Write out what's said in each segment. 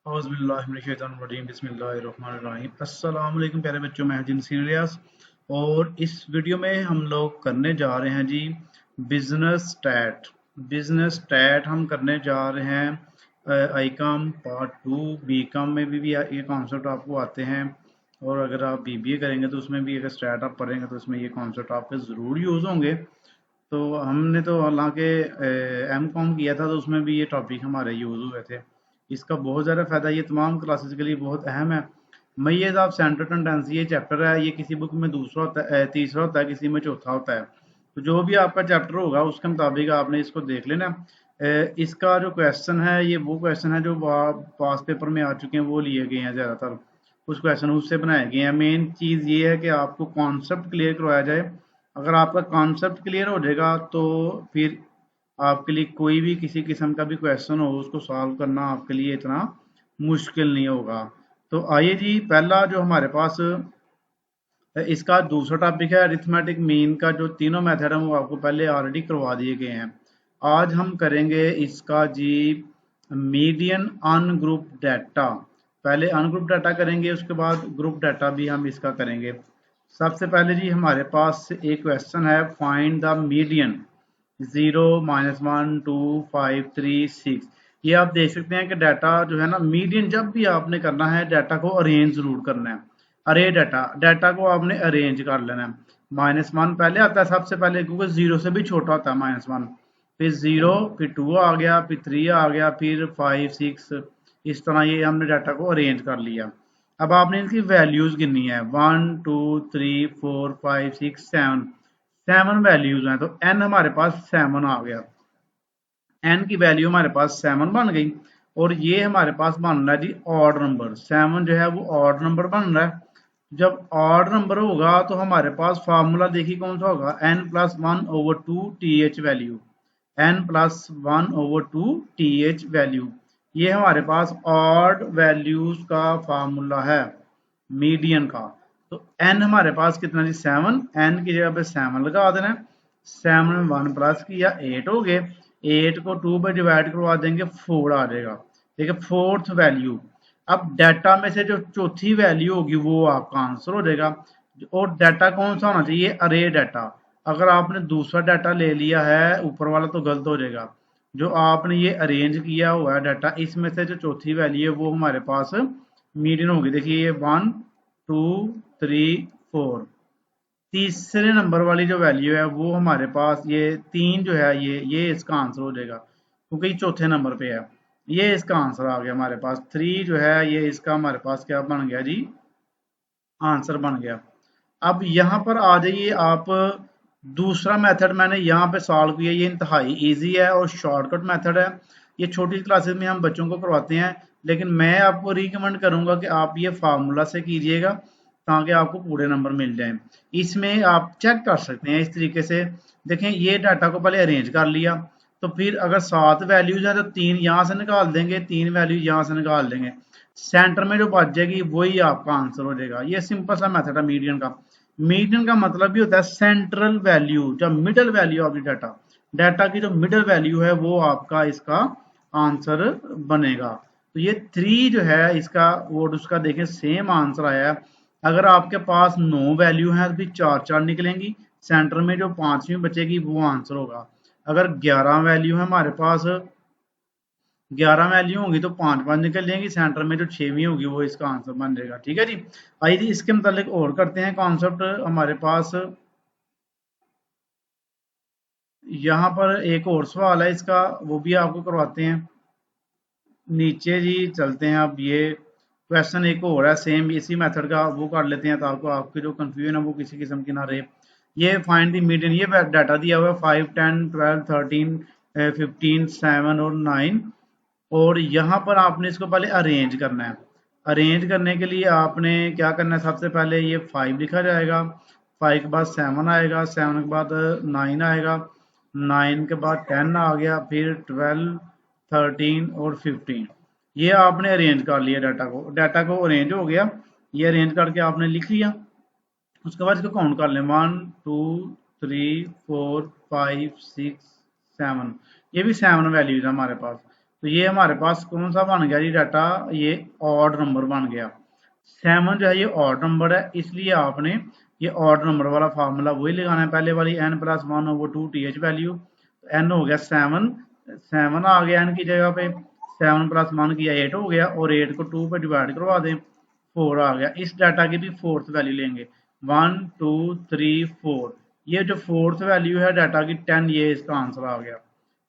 अस्सलाम वालेकुम प्यारे बच्चों, मैं हजीन सीरियस। और इस वीडियो में हम लोग करने जा रहे हैं जी बिजनेस स्टैट हम करने जा रहे हैं। I com part 2। B com में भी ये कॉन्सेप्ट आपको आते हैं, और अगर आप बीबीए करेंगे तो उसमें भी अगर स्टैट आप पढ़ेंगे तो उसमें ये कॉन्सेप्ट आपके ज़रूर यूज़ होंगे। तो हमने तो हालांकि एम कॉम किया था, तो उसमें भी ये टॉपिक हमारे यूज़ हुए थे। इसका बहुत ज़्यादा फ़ायदा, ये तमाम क्लासेस के लिए बहुत अहम है। मैय्यज़ ऑफ सेंट्रल टेंडेंसी ये चैप्टर है, ये किसी बुक में दूसरा होता है, तीसरा होता है, किसी में चौथा होता है। तो जो भी आपका चैप्टर होगा उसके मुताबिक आपने इसको देख लेना। इसका जो क्वेश्चन है, ये वो क्वेश्चन है जो पास पेपर में आ चुके हैं, वो लिए गए हैं ज़्यादातर। कुछ क्वेश्चन उससे बनाए गए हैं। मेन चीज़ ये है कि आपको कॉन्सेप्ट क्लियर करवाया जाए। अगर आपका कॉन्सेप्ट क्लियर हो जाएगा तो फिर आपके लिए कोई भी किसी किस्म का भी क्वेश्चन हो, उसको सॉल्व करना आपके लिए इतना मुश्किल नहीं होगा। तो आइए जी, पहला जो हमारे पास इसका दूसरा टॉपिक है अरिथमेटिक मीन का। जो तीनों मेथड है वो आपको पहले ऑलरेडी करवा दिए गए हैं। आज हम करेंगे इसका जी मीडियन अनग्रुप डाटा। पहले अनग्रुप डाटा करेंगे, उसके बाद ग्रुप डाटा भी हम इसका करेंगे। सबसे पहले जी हमारे पास एक क्वेश्चन है, फाइंड द मीडियन 0 -1 2 5 3 6। ये आप देख सकते हैं कि डाटा जो है ना, मीडियन जब भी आपने करना है डाटा को अरेंज जरूर करना है। अरे डाटा को आपने अरेंज कर लेना है। -1 पहले आता है सबसे पहले, क्योंकि 0 से भी छोटा होता है -1। फिर 0, फिर 2 आ गया, फिर 3 आ गया, फिर 5 6। इस तरह ये हमने डाटा को अरेंज कर लिया। अब आपने इनकी वैल्यूज गिननी है, 1 2 3 4 5 6 7। 7 वैल्यूज हैं, तो n हमारे पास 7 आ गया। n की वैल्यू हमारे पास 7 बन गई। और ये हमारे पास बन रहा है जी ऑड नंबर। 7 जो है वो ऑड नंबर बन रहा है। जब ऑड नंबर होगा तो हमारे पास फार्मूला देखिए कौन सा होगा, n+1/2 th value. n+1/2 th value, ये हमारे पास ऑड वैल्यूज का फार्मूला है मीडियन का। तो n हमारे पास कितना जी 7। n की जगह पे 7 लगा देना। 7 में 1 प्लस किया, 8 हो गए। 8 को 2 पे डिवाइड करवा देंगे, 4 आ जाएगा। ठीक है, फोर्थ वैल्यू। अब डाटा में से जो चौथी वैल्यू होगी वो आपका आंसर हो जाएगा। और डाटा कौन सा होना चाहिए, अरे डाटा। अगर आपने दूसरा डाटा ले लिया है ऊपर वाला तो गलत हो जाएगा। जो आपने ये अरेंज किया हुआ है डाटा, इसमें से जो चौथी वैल्यू है वो हमारे पास मीडियन होगी। देखिए ये 1 2 3 4। तीसरे नंबर वाली जो वैल्यू है वो हमारे पास ये 3 जो है, ये इसका आंसर हो जाएगा, क्योंकि ये 4थे नंबर पे है। ये इसका आंसर आ गया हमारे पास। 3 जो है ये इसका हमारे पास क्या बन गया जी, आंसर बन गया। अब यहाँ पर आ जाइए आप। दूसरा मेथड मैंने यहाँ पे सॉल्व किया, ये इंतहाई इजी है और शॉर्टकट मेथड है। ये छोटी क्लासेस में हम बच्चों को करवाते हैं, लेकिन मैं आपको रिकमेंड करूंगा कि आप ये फार्मूला से कीजिएगा ताकि आपको पूरे नंबर मिल जाए। इसमें आप चेक कर सकते हैं इस तरीके से। देखें, ये डाटा को पहले अरेंज कर लिया, तो फिर अगर 7 वैल्यूज है तो 3 यहाँ से निकाल देंगे, 3 वैल्यू यहाँ से निकाल देंगे। सेंटर में जो बच जाएगी वही आपका आंसर हो जाएगा। ये सिंपल सा मेथड है मीडियन का। मीडियन का मतलब भी होता है सेंट्रल वैल्यू, जब middle value of data, data की जो मिडल वैल्यू है वो आपका इसका आंसर बनेगा। तो ये 3 जो है इसका, वो उसका देखें सेम आंसर आया है। अगर आपके पास 9 वैल्यू है तो भी 4 4 निकलेंगी, सेंटर में जो 5वीं बचेगी वो आंसर होगा। अगर 11 वैल्यू है हमारे पास, 11 वैल्यू होगी तो 5 5 निकल जाएंगी, सेंटर में जो 6वीं होगी वो इसका आंसर बन जाएगा। ठीक है जी। आइए जी इसके मतलब और करते हैं कॉन्सेप्ट हमारे पास। यहाँ पर एक और सवाल है इसका, वो भी आपको करवाते हैं। नीचे जी चलते हैं। अब ये क्वेश्चन एक और है सेम इसी मेथड का, वो कर लेते हैं ताकि आपकी जो कंफ्यूजन है वो किसी किस्म की ना रहे। ये फाइंड द मीडियन, ये डाटा दिया हुआ है 5 10 12 13 15 7 और 9। और यहाँ पर आपने इसको पहले अरेंज करना है। अरेंज करने के लिए आपने क्या करना है, सबसे पहले ये 5 लिखा जाएगा, 5 के बाद 7 आएगा, 7 के बाद 9 आएगा, 9 के बाद 10 आ गया, फिर 12 13 और 15। ये आपने अरेंज कर लिया डाटा को अरेंज हो गया। ये अरेंज करके आपने लिख लिया। उसके बाद इसको काउंट कर लें, 1 2 3 4 5 6 7। ये भी 7 वैल्यूज है हमारे पास। तो ये हमारे पास कौन सा बन गया जी डाटा, ये ऑड नंबर बन गया। 7 जो है ये ऑड नंबर है, इसलिए आपने ये ऑड नंबर वाला फार्मूला वही लगाना है, पहले वाली n+1/2 th वैल्यू। n हो गया 7, 7 आ गया n की जगह पे, 7+1 किया 8 हो गया, और 8 को 2 पे डिवाइड करवा दें, 4 आ गया। इस डाटा की भी फोर्थ वैल्यू लेंगे, 1 2 3 4, ये जो फोर्थ वैल्यू है डाटा की 10, ये इसका आंसर आ गया।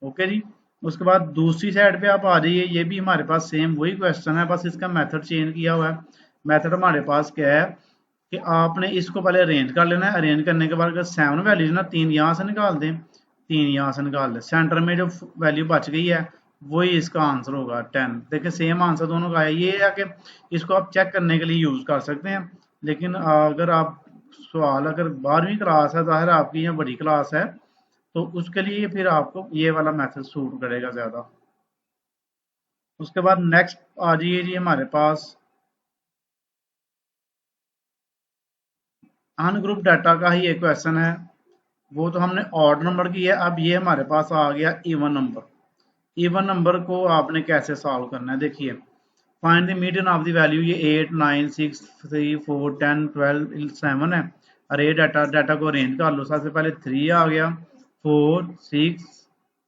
ओके जी। उसके बाद दूसरी साइड पे आप आ जाइए, ये भी हमारे पास सेम वही क्वेश्चन है, बस इसका मेथड चेंज किया हुआ है। मेथड हमारे पास क्या है कि आपने इसको पहले अरेंज कर लेना है, अरेंज करने के बाद अगर 7 वैल्यूज ना, 3 यहाँ से निकाल दें, 3 यहाँ से निकाल दें, सेंटर में जो वैल्यू बच गई है वही इसका आंसर होगा 10। देखिए सेम आंसर दोनों का है। ये है कि इसको आप चेक करने के लिए यूज कर सकते हैं, लेकिन अगर आप सवाल अगर 12वीं क्लास है, जाहिर आपकी या बड़ी क्लास है, तो उसके लिए फिर आपको ये वाला मेथड सूट करेगा ज्यादा। उसके बाद नेक्स्ट आ जाइए जी हमारे पास अनग्रुप डाटा का ही एक क्वेश्चन है, वो तो हमने ऑड नंबर की है। अब ये हमारे पास आ गया इवन नंबर। इवन नंबर को आपने कैसे सॉल्व करना है, देखिए find the median of the value, ये 8 9 6 3 4 10 12 7 है। अरे डाटा डाटा को अरेंज कर लो, सबसे पहले 3 आ गया, 4 6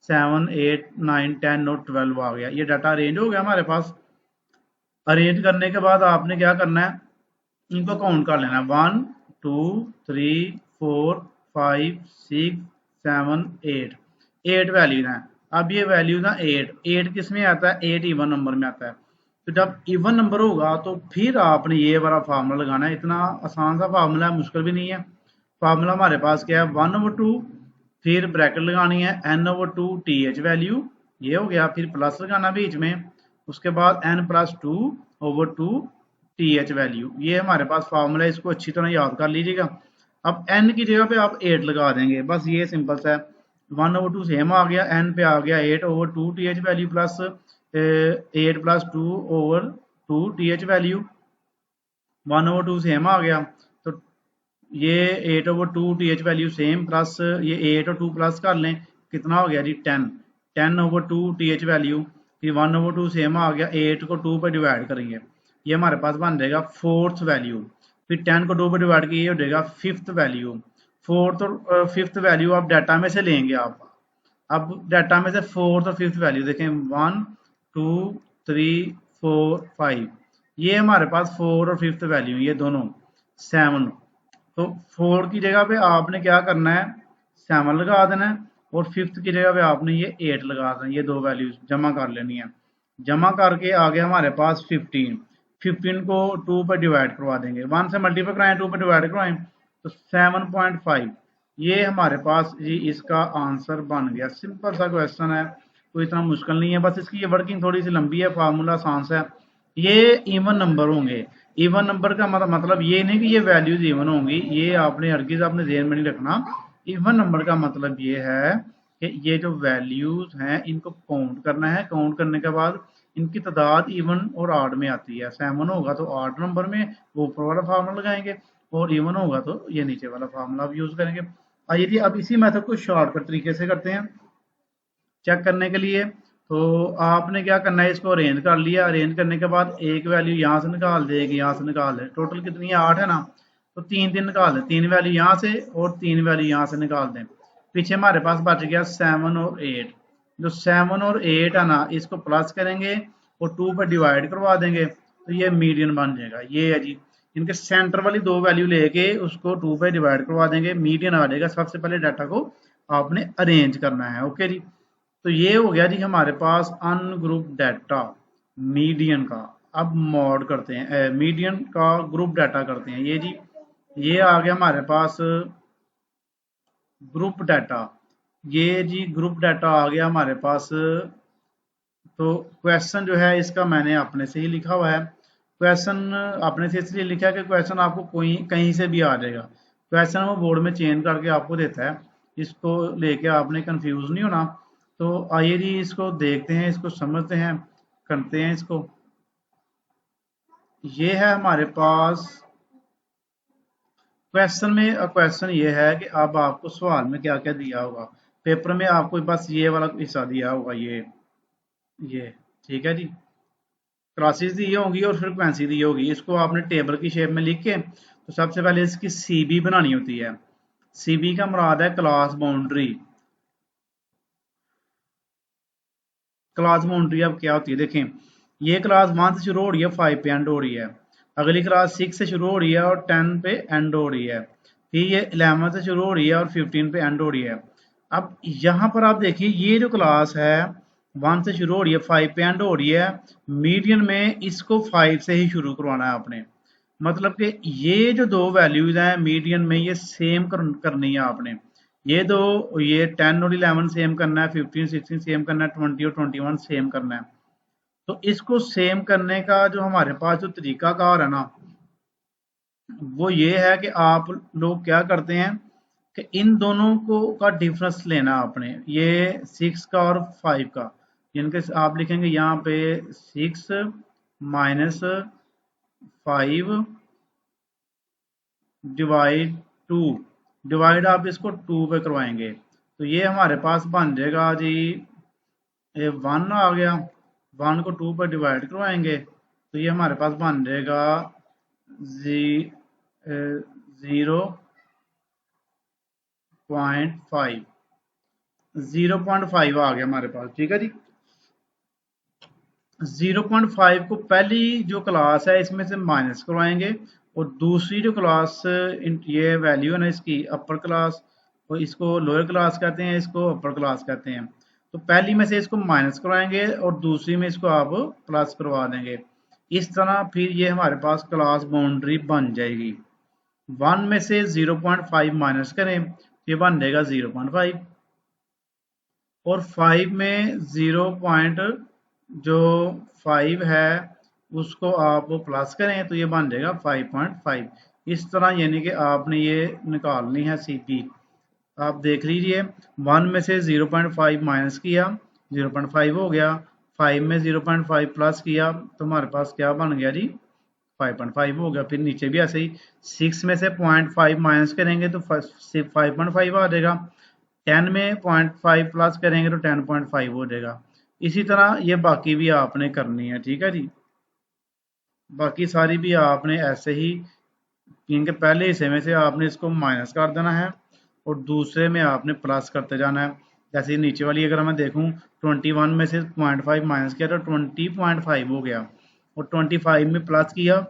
7 8 9 10 और 12 आ गया, ये डाटा अरेंज हो गया हमारे पास। अरेंज करने के बाद आपने क्या करना है, इनको काउंट कर लेना, 1 2 3 4 5 6 7 8, 8 वैल्यूज हैं। अब ये वैल्यूज ना 8 8 किस में आता है, 8 इवन नंबर में आता है। तो जब इवन नंबर होगा तो फिर आपने ये वाला फार्मूला लगाना है, इतना आसान सा फार्मूला है, मुश्किल भी नहीं है। फार्मूला हमारे पास क्या है, 1/2, फिर ब्रैकेट लगानी है n/2 th वैल्यू, ये हो गया, फिर प्लस लगाना बीच में, उसके बाद n+2/2 th वैल्यू, ये हमारे पास फार्मूला है, इसको अच्छी तरह याद कर लीजिएगा। अब n की जगह पे आप 8 लगा देंगे, बस ये सिंपल सा है। 1/2 सेम आ गया, n पे आ गया 8/2 th value plus 8+2/2 th value, 1/2 same आ गया। तो ये 8/2 th वैल्यू सेम प्लस ये 8 और 2 प्लस कर लें, कितना हो गया जी 10, 10/2 th वैल्यू, फिर 1/2 सेम आ गया, 8 को 2 पे डिवाइड करेंगे, ये हमारे पास बन जाएगा फोर्थ वैल्यू, फिर 10 को 2 पे डिवाइड किए हो जाएगा फिफ्थ वैल्यू। फोर्थ और फिफ्थ वैल्यू आप डाटा में से लेंगे आप। अब डाटा में से फोर्थ और फिफ्थ वैल्यू देखें, 1 2 3 4 5, ये हमारे पास 4 और फिफ्थ वैल्यू, ये दोनों 7। तो 4 की जगह पे आपने क्या करना है, 7 लगा देना है, और फिफ्थ की जगह पे आपने ये 8 लगा देना है, ये दो वैल्यूज जमा कर लेनी है। जमा करके आ गया हमारे पास 15, 15 को 2 पर डिवाइड करवा देंगे, 1 से मल्टीप्लाई कराएं, 2 पर डिवाइड करवाएं, तो 7.5, ये हमारे पास जी इसका आंसर बन गया। सिंपल सा क्वेश्चन है, कोई इतना मुश्किल नहीं है, बस इसकी ये वर्किंग थोड़ी सी लंबी है, फार्मूला आसान सा है। ये इवन नंबर होंगे, इवन नंबर का मतलब ये नहीं कि ये वैल्यूज इवन होंगी, ये आपने हरगिज अपने ध्यान में नहीं रखना। इवन नंबर का मतलब ये है कि ये जो वैल्यूज हैं इनको काउंट करना है, काउंट करने के बाद इनकी तादाद इवन और ऑड में आती है। 7 होगा तो ऑड नंबर में वो ऊपर वाला फार्मूला लगाएंगे, और इवन होगा तो ये नीचे वाला फार्मूला आप यूज करेंगे। आइए जी अब इसी मेथड को शॉर्टकट तरीके से करते हैं चेक करने के लिए। तो आपने क्या करना है, इसको अरेंज कर लिया, अरेंज करने के बाद एक वैल्यू यहाँ से निकाल दे, एक यहाँ से निकाल दे, टोटल कितनी है 8 है ना, तो 3 3 निकाल दें, 3 वैल्यू यहाँ से और 3 वैल्यू यहाँ से निकाल दें। पीछे हमारे पास बच गया 7 और 8, जो 7 और 8 है ना, इसको प्लस करेंगे और 2 पर डिवाइड करवा देंगे, तो ये मीडियन बन जाएगा। ये है जी, इनके सेंटर वाली दो वैल्यू लेके उसको 2 पे डिवाइड करवा देंगे, मीडियन आ जाएगा। सबसे पहले डाटा को आपने अरेंज करना है। ओके जी, तो ये हो गया जी हमारे पास अनग्रुप डाटा मीडियन का। अब मॉड करते हैं, मीडियन का ग्रुप डाटा करते हैं। ये जी ये आ गया हमारे पास ग्रुप डाटा, ये जी ग्रुप डाटा आ गया हमारे पास। तो क्वेश्चन जो है इसका मैंने अपने से ही लिखा हुआ है। क्वेश्चन अपने से इसलिए लिखा है कि क्वेश्चन आपको कोई कहीं से भी आ जाएगा, क्वेश्चन वो बोर्ड में चेंज करके आपको देता है, इसको लेके आपने कंफ्यूज नहीं होना। तो आइए जी इसको देखते हैं, इसको समझते हैं, करते हैं इसको। ये है हमारे पास क्वेश्चन में, क्वेश्चन ये है कि अब आपको सवाल में क्या क्या दिया होगा, पेपर में आपको बस ये वाला हिस्सा दिया होगा, ये ये ठीक है जी, क्लासेस दी होंगी और फ्रिक्वेंसी दी होगी, इसको आपने टेबल की शेप में लिख के तो सबसे पहले इसकी सीबी बनानी होती है। सीबी का मुराद है क्लास बाउंड्री। क्लास बाउंड्री अब क्या होती है देखें, ये क्लास 1 से शुरू हो रही है, 5 पे एंड हो रही है। अगली क्लास 6 से शुरू हो रही है और 10 पे एंड हो रही है। फिर ये 11 से शुरू हो रही है और 15 पे एंड हो रही है। अब यहाँ पर आप देखिए ये जो क्लास है 1 से शुरू हो रही है, 5 पे एंड हो रही है, मीडियन में इसको 5 से ही शुरू करवाना है आपने। मतलब कि ये जो दो वैल्यूज हैं मीडियन में ये सेम करनी है आपने। ये दो, ये 10 और 11 सेम करना है, 15 16 सेम करना है, 20 और 21 सेम करना है। तो इसको सेम करने का जो हमारे पास जो तरीकाकार है ना, वो ये है कि आप लोग क्या करते हैं कि इन दोनों को का डिफरेंस लेना आपने, ये 6 का और 5 का, यानी कि आप लिखेंगे यहाँ पे 6 माइनस 5 डिवाइड 2। डिवाइड आप इसको 2 पे करवाएंगे तो ये हमारे पास बन जाएगा जी, ये 1 आ गया, 1 को 2 पर डिवाइड करवाएंगे तो ये हमारे पास बन जाएगा जी 0.5, 0.5 आ गया हमारे पास, ठीक है जी। 0.5 को पहली जो क्लास है इसमें से माइनस करवाएंगे और दूसरी जो क्लास ये वैल्यू है ना इसकी अपर क्लास, और इसको लोअर क्लास कहते हैं, इसको अपर क्लास कहते हैं। तो पहली में से इसको माइनस करवाएंगे और दूसरी में इसको आप प्लस करवा देंगे। इस तरह फिर ये हमारे पास क्लास बाउंड्री बन जाएगी। 1 में से 0.5 माइनस करें ये बन जाएगा 0.5, और 5 में 0 पॉइंट जो 5 है उसको आप प्लस करें तो ये बन जाएगा 5.5। इस तरह यानी कि आपने ये निकालनी है सीपी। आप देख लीजिए 1 में से 0.5 माइनस किया 0.5 हो गया, 5 में 0.5 प्लस किया तो हमारे पास क्या बन गया जी 5.5 हो गया। फिर नीचे भी ऐसे ही 6 में से 0.5 माइनस करेंगे तो 5.5 आ जाएगा, 10 में 0.5 प्लस करेंगे तो 10.5 हो जाएगा। इसी तरह ये बाकी भी आपने करनी है, ठीक है जी। बाकी सारी भी आपने ऐसे ही, इनके पहले हिस्से में से आपने इसको माइनस कर देना है और दूसरे में आपने प्लस करते जाना है। जैसे नीचे वाली अगर मैं देखूं 21 में से 0.5 माइनस किया तो 20.5 हो गया, और 25 में प्लस किया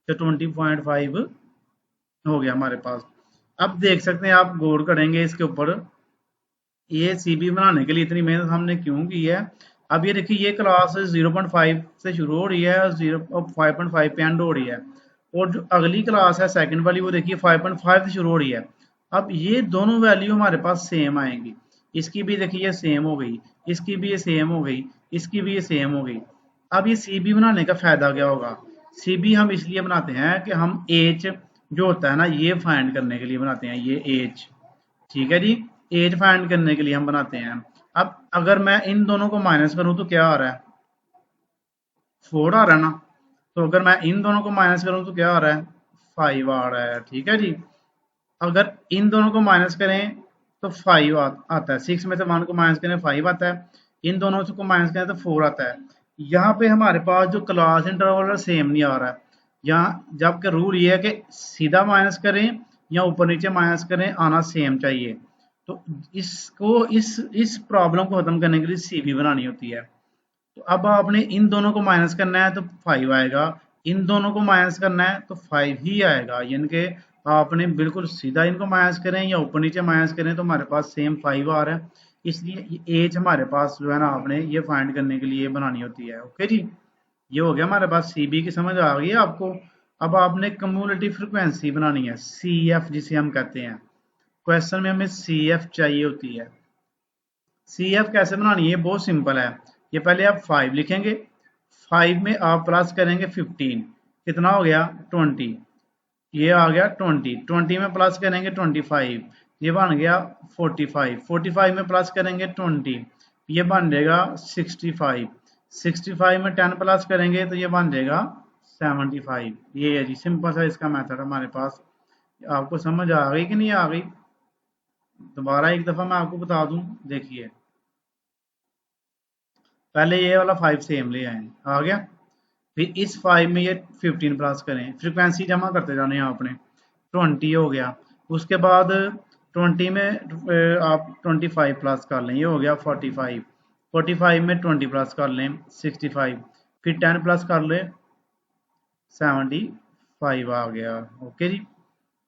तो 20.5 हो गया हमारे पास। अब देख सकते हैं आप गौर करेंगे इसके ऊपर, ये सीबी बनाने के लिए इतनी मेहनत हमने क्यों की है। अब ये देखिए ये क्लास 0.5 से शुरू हो रही है और 5.5 पे एंड हो रही है, और जो अगली क्लास है सेकंड वाली वो देखिए 5.5 से शुरू हो रही है। अब ये दोनों वैल्यू हमारे पास सेम आएंगी, इसकी भी देखिए ये सेम हो गई, इसकी भी ये सेम हो गई, इसकी भी ये सेम हो गई। अब ये सीबी बनाने का फायदा क्या होगा, सीबी हम इसलिए बनाते हैं कि हम एच जो होता है ना ये फाइंड करने के लिए बनाते हैं, ये एच, ठीक है जी, एज फाइंड करने के लिए हम बनाते हैं। अब अगर मैं इन दोनों को माइनस करूं तो क्या आ रहा है 4 आ रहा है ना, तो अगर मैं इन दोनों को माइनस करूं तो क्या आ रहा है 5 आ रहा है, ठीक है जी। अगर इन दोनों को माइनस करें तो 5 आता है, 6 में से 1 को माइनस करें 5 आता है, इन दोनों को माइनस करें तो 4 आता है। यहाँ पे हमारे पास जो क्लास इंटरवल है सेम नहीं आ रहा है, यहाँ जबकि रूल ये है कि सीधा माइनस करें या ऊपर नीचे माइनस करें आना सेम चाहिए। तो इसको इस प्रॉब्लम को खत्म करने के लिए सीबी बनानी होती है। तो अब आपने इन दोनों को माइनस करना है तो 5 आएगा, इन दोनों को माइनस करना है तो 5 ही आएगा, यानी कि आपने बिल्कुल सीधा इनको माइनस करें या ऊपर नीचे माइनस करें तो हमारे पास सेम 5 आ रहा है। इसलिए एज हमारे पास जो है ना आपने ये फाइंड करने के लिए बनानी होती है। ओके जी, ये हो गया हमारे पास सीबी की समझ आ गई है आपको। अब आपने कम्युलेटिव फ्रिक्वेंसी बनानी है, सी एफ जिसे हम कहते हैं। क्वेश्चन में हमें सी एफ चाहिए होती है। सी एफ कैसे बनानी है, बहुत सिंपल है। ये पहले आप 5 लिखेंगे, 5 में आप प्लस करेंगे 15, कितना हो गया 20, ये आ गया 20, 20 में प्लस करेंगे 25, ये बन गया 45, 45 में प्लस करेंगे 20, ये बन जाएगा 65, 65 में 10 प्लस करेंगे तो ये बन जाएगा 75। ये है जी सिंपल सा इसका मेथड हमारे पास। आपको समझ आ गई कि नहीं आ गई, दोबारा एक दफा मैं आपको बता दूं, देखिए पहले ये वाला 5 सेम ले आए, आ गया। फिर इस 5 में ये 15 प्लस करें, फ्रिक्वेंसी जमा करते जाने यहाँ अपने 20 हो गया। उसके बाद 20 में आप 25 प्लस कर लें, ये हो गया 45। 45 में 20 प्लस कर लें 65। फिर 10 प्लस कर लें 75 आ गया। ओके जी।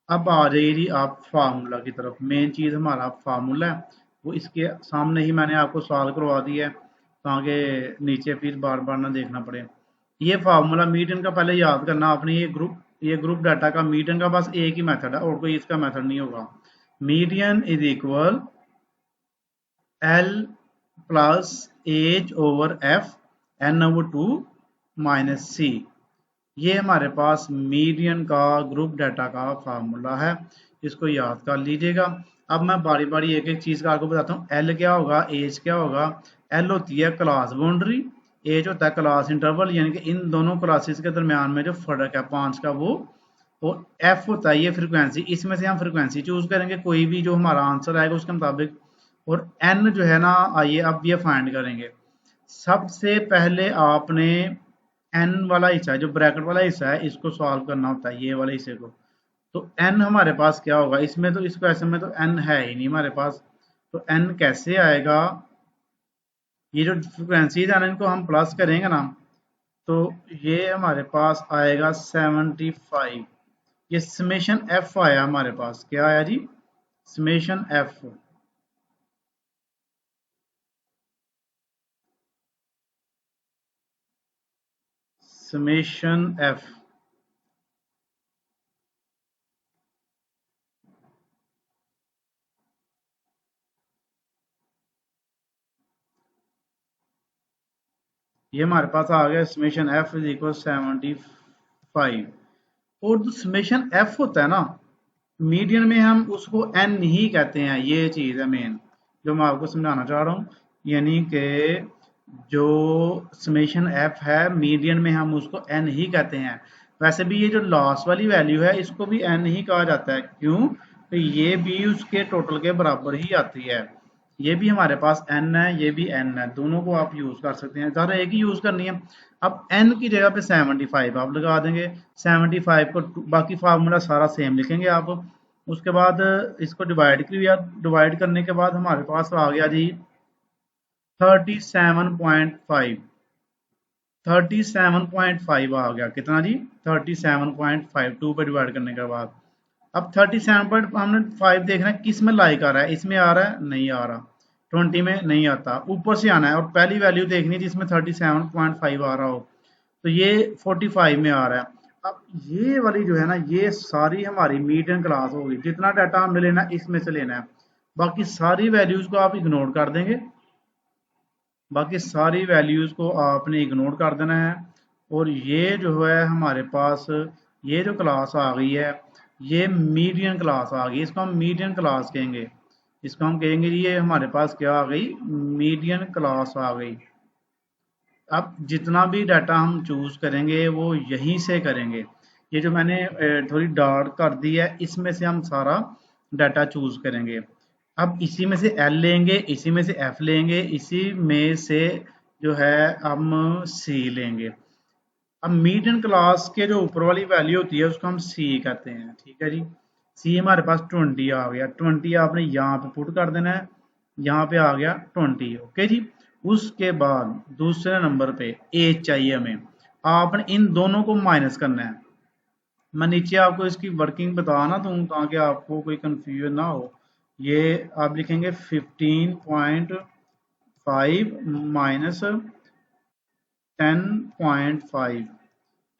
अब आ जाइए जी आप फार्मूला की तरफ। मेन चीज़ हमारा फार्मूला है, वो इसके सामने ही मैंने आपको सॉल्व करवा दिया है ताकि नीचे फिर बार बार ना देखना पड़े। ये फार्मूला मीडियन का पहले याद करना आपने। ये ग्रुप डाटा का मीडियन का बस एक ही मेथड है और कोई इसका मेथड नहीं होगा। Median is equal L plus H over F n/2 minus C. ये हमारे पास मीडियन का ग्रुप डाटा का फार्मूला है, इसको याद कर लीजिएगा। अब मैं बारी बारी एक एक चीज़ का आपको बताता हूँ। एल क्या होगा, एज क्या होगा। एल होती है क्लास बाउंड्री, एज होता है क्लास इंटरवल, यानी कि इन दोनों क्लासेस के दरमियान में जो फर्क है 5 का वो। और एफ होता है ये फ्रिक्वेंसी, इसमें से हम फ्रिक्वेंसी चूज करेंगे कोई भी जो हमारा आंसर आएगा उसके मुताबिक। और एन जो है ना, आइए अब ये फाइंड करेंगे। सबसे पहले आपने एन वाला हिस्सा है, जो ब्रैकेट वाला हिस्सा है, इसको सॉल्व करना होता है, ये वाले हिस्से को। तो एन हमारे पास क्या होगा इसमें, तो इसको ऐसे में तो एन है ही नहीं हमारे पास, तो एन कैसे आएगा। ये जो फ्रिक्वेंसीज है ना, इनको हम प्लस करेंगे ना, तो ये हमारे पास आएगा 75। ये समेशन एफ आया हमारे पास, क्या आया जी, समेशन एफ। समेशन एफ ये हमारे पास आ गया समेशन एफ इज इक्वल 75। और जो समेशन एफ होता है ना मीडियन में, हम उसको एन ही कहते हैं। ये चीज़ है मेन जो मैं आपको समझाना चाह रहा हूँ, यानी कि जो समेशन एफ है मीडियन में हम उसको एन ही कहते हैं। वैसे भी ये जो लास्ट वाली वैल्यू है इसको भी एन ही कहा जाता है, क्यों, तो ये भी उसके टोटल के बराबर ही आती है। ये भी हमारे पास एन है, ये भी एन है, दोनों को आप यूज कर सकते हैं, ज़्यादा एक ही यूज करनी है। अब एन की जगह पे 75 आप लगा देंगे। 75 को बाकी फार्मूला सारा सेम लिखेंगे आप। उसके बाद इसको डिवाइड किया, डिवाइड करने के बाद हमारे पास आ गया जी 37.5। 37.5 आ गया, कितना जी, 37.5 2 पे डिवाइड करने के बाद। अब 37 पॉइंट हमने 5 देखना है किस में लाइक आ रहा है, इसमें आ रहा है, नहीं आ रहा, 20 में नहीं आता, ऊपर से आना है और पहली वैल्यू देखनी है जिसमें 37.5 आ रहा हो, तो ये 45 में आ रहा है। अब ये वाली जो है ना, ये सारी हमारी मीडियन क्लास होगी, जितना डाटा हमने लेना है इसमें से लेना है, बाकी सारी वैल्यूज को आप इग्नोर कर देंगे, बाकी सारी वैल्यूज को आपने इग्नोर कर देना है। और ये जो है हमारे पास ये जो क्लास आ गई है, ये मीडियन क्लास आ गई, इसको हम मीडियन क्लास कहेंगे। इसको हम कहेंगे ये हमारे पास क्या आ गई, मीडियन क्लास आ गई। अब जितना भी डाटा हम चूज करेंगे वो यहीं से करेंगे। ये जो मैंने थोड़ी डार्क कर दी है, इसमें से हम सारा डाटा चूज करेंगे। अब इसी में से एल लेंगे, इसी में से एफ लेंगे, इसी में से जो है हम सी लेंगे। अब मीडियन क्लास के जो ऊपर वाली वैल्यू होती है उसको हम सी कहते हैं, ठीक है जी। सी हमारे पास 20 आ गया, 20 आपने यहाँ पे पुट कर देना है, यहाँ पे आ गया 20। ओके जी। उसके बाद दूसरे नंबर पे एज चाहिए हमें, आपने इन दोनों को माइनस करना है। मैं नीचे आपको इसकी वर्किंग बताना दूँ ताकि आपको कोई कंफ्यूजन ना हो। ये आप लिखेंगे 15.5 माइनस 10.5,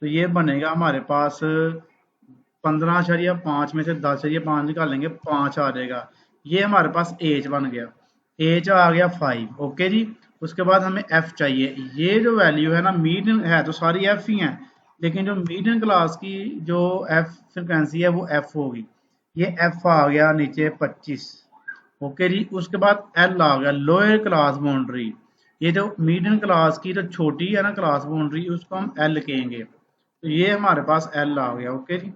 तो ये बनेगा हमारे पास 15.5 में से 10.5 निकालेंगे, 5 आ जाएगा। ये हमारे पास एज बन गया, एज आ गया 5। ओके जी। उसके बाद हमें एफ चाहिए। ये जो वैल्यू है ना, मीडियन है तो सारी एफ ही है, लेकिन जो मीडियन क्लास की जो एफ फ्रिक्वेंसी है वो एफ होगी। ये एफ आ गया नीचे 25। ओके जी। उसके बाद एल आ गया, लोअर क्लास बाउंड्री। ये जो मीडियन क्लास की जो छोटी है ना क्लास बाउंड्री, उसको हम एल कहेंगे, तो ये हमारे पास एल आ गया। ओके जी।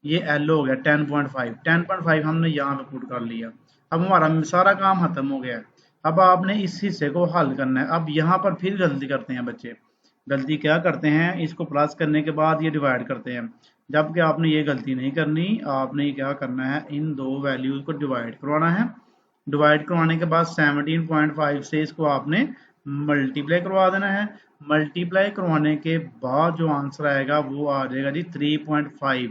ये एल हो गया 10.5। 10.5 हमने यहाँ पे पुट कर लिया। अब हमारा सारा काम खत्म हो गया है। अब आपने इस हिस्से को हल करना है। अब यहाँ पर फिर गलती करते हैं बच्चे, गलती क्या करते हैं, इसको प्लस करने के बाद ये डिवाइड करते हैं, जबकि आपने ये गलती नहीं करनी। आपने क्या करना है, इन दो वैल्यूज को डिवाइड करवाना है। डिवाइड करवाने के बाद 17.5 से इसको आपने मल्टीप्लाई करवा देना है। मल्टीप्लाई करवाने के बाद जो आंसर आएगा वो आ जाएगा जी 3.5।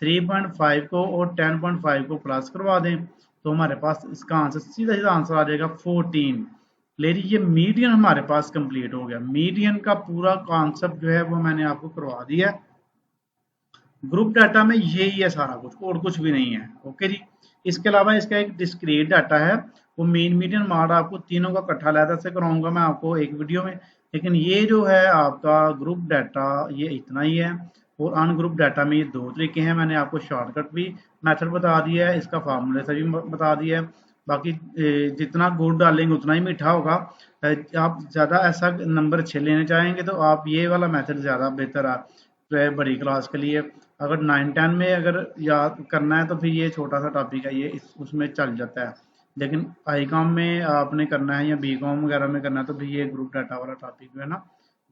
3.5 को और 10.5 को प्लस करवा दें तो हमारे पास इसका आंसर सीधा सीधा आंसर आ जाएगा 14। लेकिन ये मीडियन हमारे पास कंप्लीट हो गया। मीडियन का पूरा कॉन्सेप्ट जो है वो मैंने आपको करवा दिया। ग्रुप डाटा में यही है सारा कुछ, और कुछ भी नहीं है। ओके जी। इसके अलावा इसका एक डिस्क्रीट डाटा है, वो मीन मीडियन मॉड आपको तीनों का इकट्ठा अलग से कराऊंगा मैं आपको एक वीडियो में। लेकिन ये जो है आपका ग्रुप डाटा ये इतना ही है। और अनग्रुप डाटा में ये दो तरीके हैं, मैंने आपको शॉर्टकट भी मेथड बता दिया है, इसका फार्मूले से भी बता दिया है। बाकी जितना गुड़ डालेंगे उतना ही मीठा होगा। आप ज़्यादा ऐसा नंबर अच्छे लेने चाहेंगे तो आप ये वाला मेथड ज़्यादा बेहतर है बड़ी क्लास के लिए। अगर 9-10 में अगर याद करना है तो फिर ये छोटा सा टॉपिक है, ये उसमें चल जाता है। लेकिन आई कॉम में आपने करना है या बी कॉम वगैरह में करना है तो फिर ये ग्रुप डाटा वाला टॉपिक जो है ना,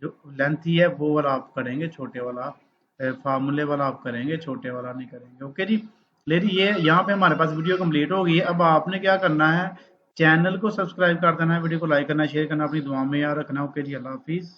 जो लेंथी है वो वाला आप करेंगे, छोटे वाला फार्मूले वाला आप करेंगे, छोटे वाला नहीं करेंगे। ओके जी। लेकिन ये यहाँ पे हमारे पास वीडियो कंप्लीट हो गई है। अब आपने क्या करना है, चैनल को सब्सक्राइब कर देना है, वीडियो को लाइक करना है, शेयर करना, अपनी दुआ में याद रखना। ओके जी, अल्लाह हाफिज़।